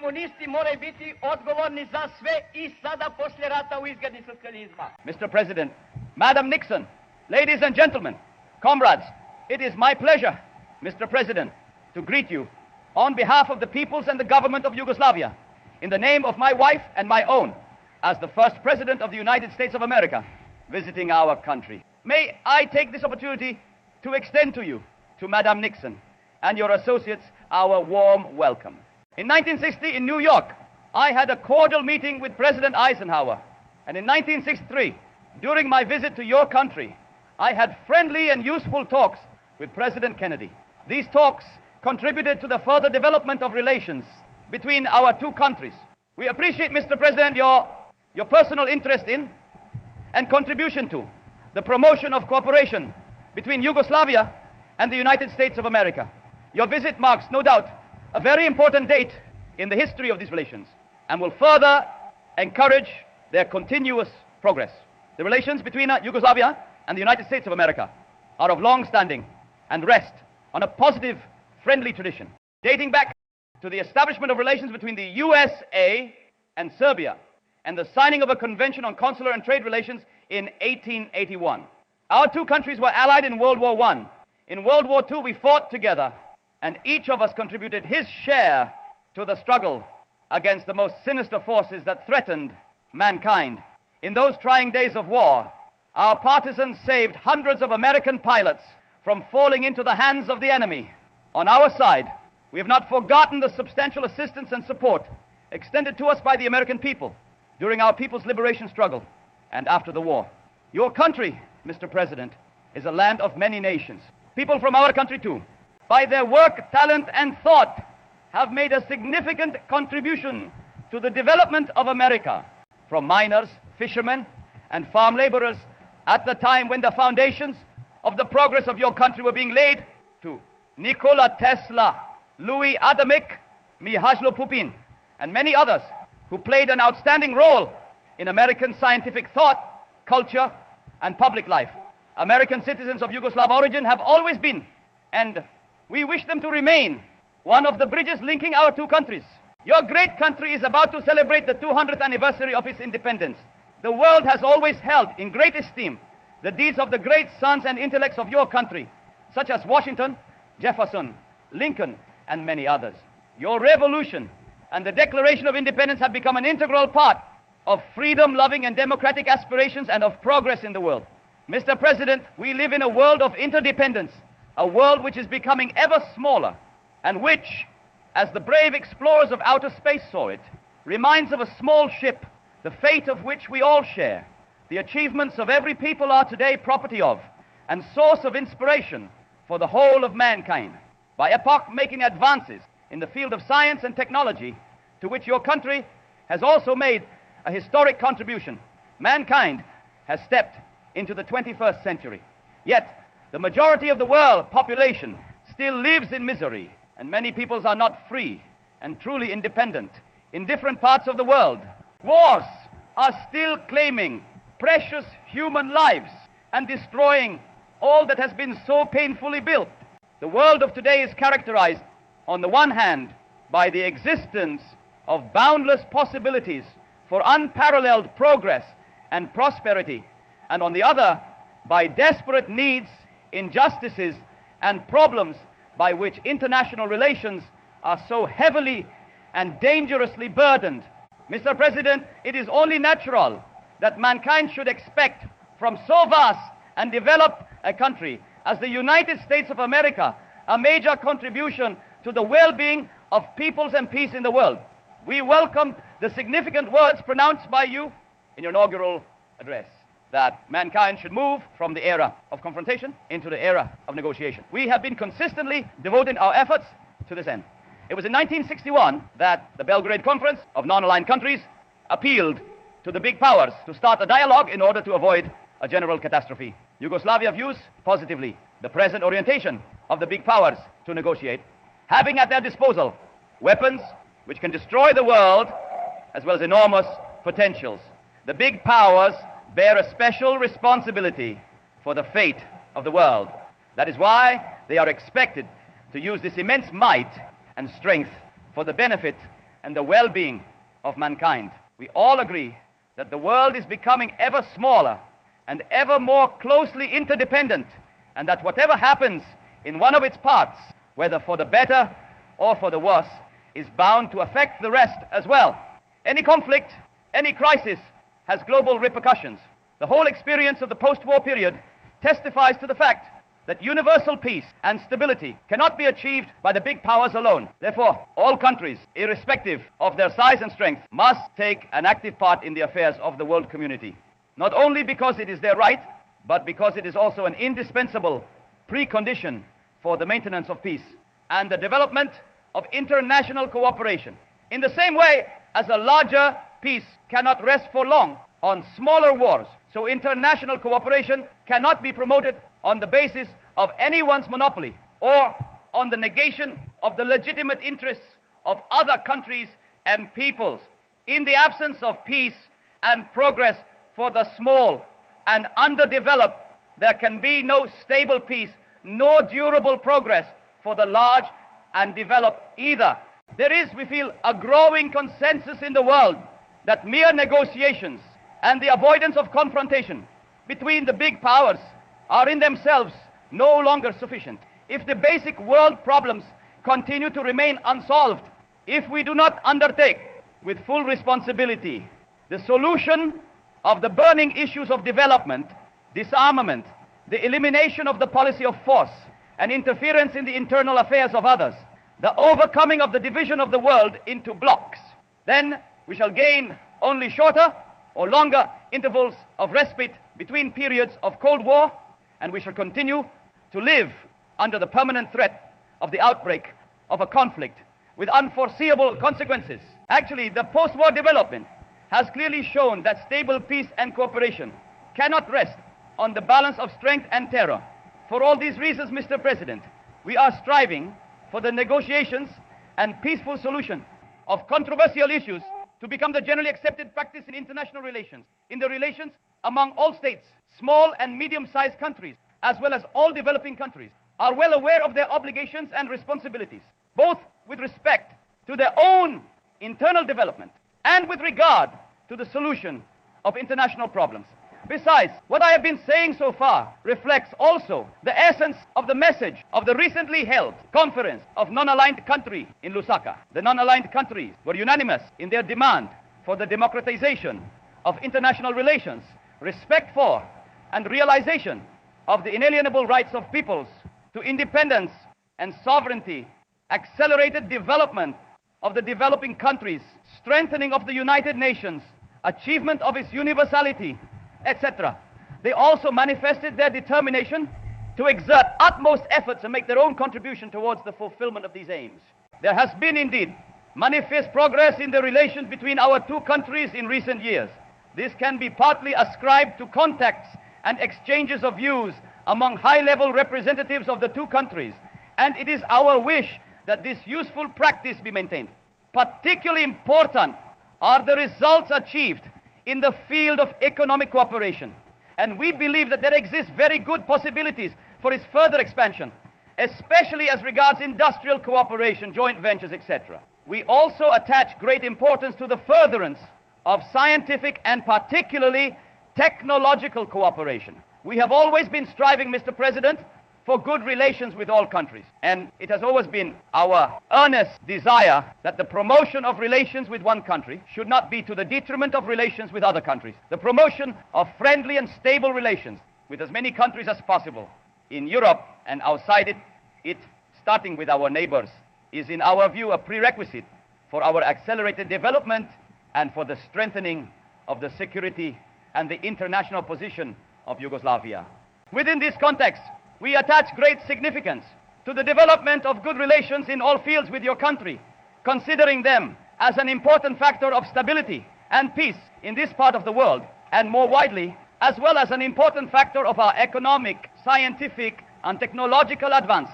komunisti moraju biti odgovorni za sve I sada poslije rata u izgradnji socijalizma. Mr. President, Madam Nixon, ladies and gentlemen, comrades, it is my pleasure, Mr. President, to greet you on behalf of the peoples and the government of Yugoslavia, in the name of my wife and my own, as the first President of the United States of America, visiting our country. May I take this opportunity to extend to you, to Madam Nixon and your associates, our warm welcome. In 1960 in New York, I had a cordial meeting with President Eisenhower, and in 1963, during my visit to your country, I had friendly and useful talks with President Kennedy. These talks contributed to the further development of relations between our two countries. We appreciate, Mr. President, your personal interest in and contribution to the promotion of cooperation between Yugoslavia and the United States of America. Your visit marks, no doubt, a very important date in the history of these relations and will further encourage their continuous progress. The relations between Yugoslavia and the United States of America are of long standing and rest on a positive, friendly tradition, dating back to the establishment of relations between the USA and Serbia and the signing of a convention on consular and trade relations in 1881. Our two countries were allied in World War I. In World War II, we fought together, and each of us contributed his share to the struggle against the most sinister forces that threatened mankind. In those trying days of war, our partisans saved hundreds of American pilots from falling into the hands of the enemy. On our side, we have not forgotten the substantial assistance and support extended to us by the American people during our people's liberation struggle and after the war. Your country, Mr. President, is a land of many nations. People from our country, too, by their work, talent, and thought, have made a significant contribution to the development of America, from miners, fishermen, and farm laborers at the time when the foundations of the progress of your country were being laid, to Nikola Tesla, Louis Adamic, Mihailo Pupin, and many others who played an outstanding role in American scientific thought, culture, and public life. American citizens of Yugoslav origin have always been, and we wish them to remain, one of the bridges linking our two countries. Your great country is about to celebrate the 200th anniversary of its independence. The world has always held in great esteem the deeds of the great sons and intellects of your country, such as Washington, Jefferson, Lincoln, and many others. Your revolution and the Declaration of Independence have become an integral part of freedom-loving and democratic aspirations and of progress in the world. Mr. President, we live in a world of interdependence, a world which is becoming ever smaller, and which, as the brave explorers of outer space saw it, reminds of a small ship, the fate of which we all share. The achievements of every people are today property of and source of inspiration for the whole of mankind. By epoch-making advances in the field of science and technology, to which your country has also made a historic contribution, mankind has stepped into the 21st century. Yet, the majority of the world population still lives in misery, and many peoples are not free and truly independent. In different parts of the world, wars are still claiming precious human lives and destroying all that has been so painfully built. The world of today is characterized, on the one hand, by the existence of boundless possibilities for unparalleled progress and prosperity, and on the other, by desperate needs, injustices, and problems by which international relations are so heavily and dangerously burdened. Mr. President, it is only natural that mankind should expect from so vast and developed a country as the United States of America a major contribution to the well-being of peoples and peace in the world. We welcome the significant words pronounced by you in your inaugural address, that mankind should move from the era of confrontation into the era of negotiation. We have been consistently devoting our efforts to this end. It was in 1961 that the Belgrade Conference of non-aligned countries appealed to the big powers to start a dialogue in order to avoid a general catastrophe. Yugoslavia views positively the present orientation of the big powers to negotiate, having at their disposal weapons which can destroy the world as well as enormous potentials. The big powers bear a special responsibility for the fate of the world. That is why they are expected to use this immense might and strength for the benefit and the well-being of mankind. We all agree that the world is becoming ever smaller and ever more closely interdependent, and that whatever happens in one of its parts, whether for the better or for the worse, is bound to affect the rest as well. Any conflict, any crisis has global repercussions. The whole experience of the post-war period testifies to the fact that universal peace and stability cannot be achieved by the big powers alone. Therefore, all countries, irrespective of their size and strength, must take an active part in the affairs of the world community, not only because it is their right, but because it is also an indispensable precondition for the maintenance of peace and the development of international cooperation. In the same way as a larger peace cannot rest for long on smaller wars, so international cooperation cannot be promoted on the basis of anyone's monopoly or on the negation of the legitimate interests of other countries and peoples. In the absence of peace and progress for the small and underdeveloped, there can be no stable peace, no durable progress for the large and developed either. There is, we feel, a growing consensus in the world that mere negotiations and the avoidance of confrontation between the big powers are in themselves no longer sufficient. If the basic world problems continue to remain unsolved, if we do not undertake with full responsibility the solution of the burning issues of development, disarmament, the elimination of the policy of force and interference in the internal affairs of others, the overcoming of the division of the world into blocks, then we shall gain only shorter or longer intervals of respite between periods of Cold War, and we shall continue to live under the permanent threat of the outbreak of a conflict with unforeseeable consequences. Actually, the post-war development has clearly shown that stable peace and cooperation cannot rest on the balance of strength and terror. For all these reasons, Mr. President, we are striving for the negotiations and peaceful solution of controversial issues to become the generally accepted practice in international relations, in the relations among all states. Small and medium-sized countries, as well as all developing countries, are well aware of their obligations and responsibilities, both with respect to their own internal development and with regard to the solution of international problems. Besides, what I have been saying so far reflects also the essence of the message of the recently held conference of non-aligned countries in Lusaka. The non-aligned countries were unanimous in their demand for the democratization of international relations, respect for and realization of the inalienable rights of peoples to independence and sovereignty, accelerated development of the developing countries, strengthening of the United Nations, achievement of its universality, etc. They also manifested their determination to exert utmost efforts and make their own contribution towards the fulfillment of these aims. There has been indeed manifest progress in the relations between our two countries in recent years. This can be partly ascribed to contacts and exchanges of views among high-level representatives of the two countries, and it is our wish that this useful practice be maintained. Particularly important are the results achieved in the field of economic cooperation, and we believe that there exist very good possibilities for its further expansion, especially as regards industrial cooperation, joint ventures, etc. We also attach great importance to the furtherance of scientific and particularly technological cooperation. We have always been striving, Mr. President, for good relations with all countries, and it has always been our earnest desire that the promotion of relations with one country should not be to the detriment of relations with other countries. The promotion of friendly and stable relations with as many countries as possible in Europe and outside it starting with our neighbors, is in our view a prerequisite for our accelerated development and for the strengthening of the security and the international position of Yugoslavia. Within this context, we attach great significance to the development of good relations in all fields with your country, considering them as an important factor of stability and peace in this part of the world, and more widely, as well as an important factor of our economic, scientific, and technological advance.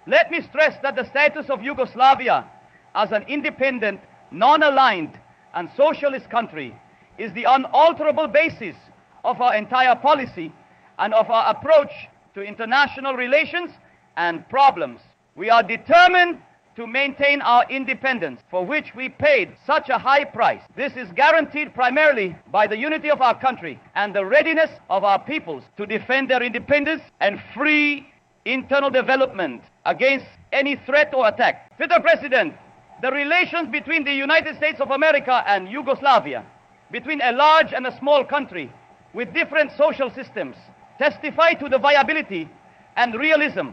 Let me stress that the status of Yugoslavia as an independent, non-aligned, and socialist country is the unalterable basis of our entire policy and of our approach to international relations and problems. We are determined to maintain our independence, for which we paid such a high price. This is guaranteed primarily by the unity of our country and the readiness of our peoples to defend their independence and free internal development against any threat or attack. Mr. President, the relations between the United States of America and Yugoslavia, between a large and a small country with different social systems, testify to the viability and realism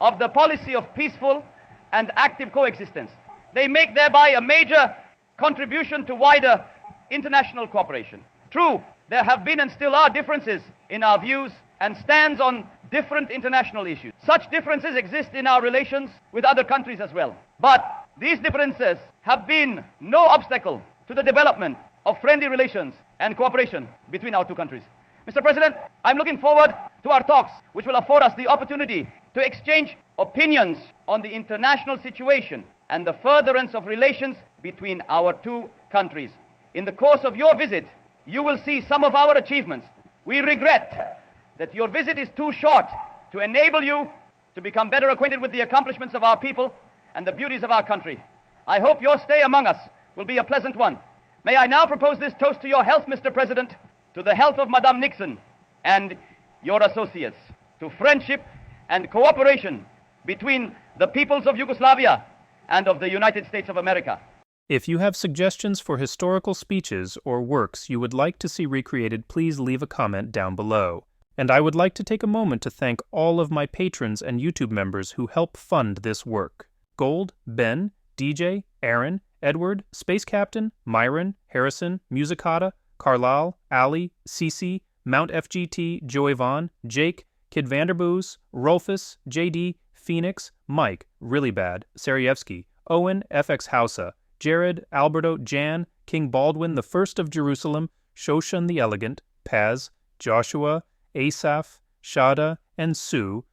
of the policy of peaceful and active coexistence. They make thereby a major contribution to wider international cooperation. True, there have been and still are differences in our views and stands on different international issues. Such differences exist in our relations with other countries as well. But these differences have been no obstacle to the development of friendly relations and cooperation between our two countries. Mr. President, I'm looking forward to our talks, which will afford us the opportunity to exchange opinions on the international situation and the furtherance of relations between our two countries. In the course of your visit, you will see some of our achievements. We regret that your visit is too short to enable you to become better acquainted with the accomplishments of our people and the beauties of our country. I hope your stay among us will be a pleasant one. May I now propose this toast to your health, Mr. President, to the health of Madame Nixon and your associates, to friendship and cooperation between the peoples of Yugoslavia and of the United States of America. If you have suggestions for historical speeches or works you would like to see recreated, please leave a comment down below. And I would like to take a moment to thank all of my patrons and YouTube members who help fund this work. Gold, Ben, DJ, Aaron, Edward, Space Captain, Myron, Harrison, Musicata, Carlisle, Ali, Cece, Mount FGT, Joey Vaughn, Jake, Kid Vanderboos, Rolfus, JD, Phoenix, Mike, Really Bad, Sarievsky, Owen, FX Hausa, Jared, Alberto, Jan, King Baldwin the First of Jerusalem, Shoshan the Elegant, Paz, Joshua, Asaph, Shada, and Sue,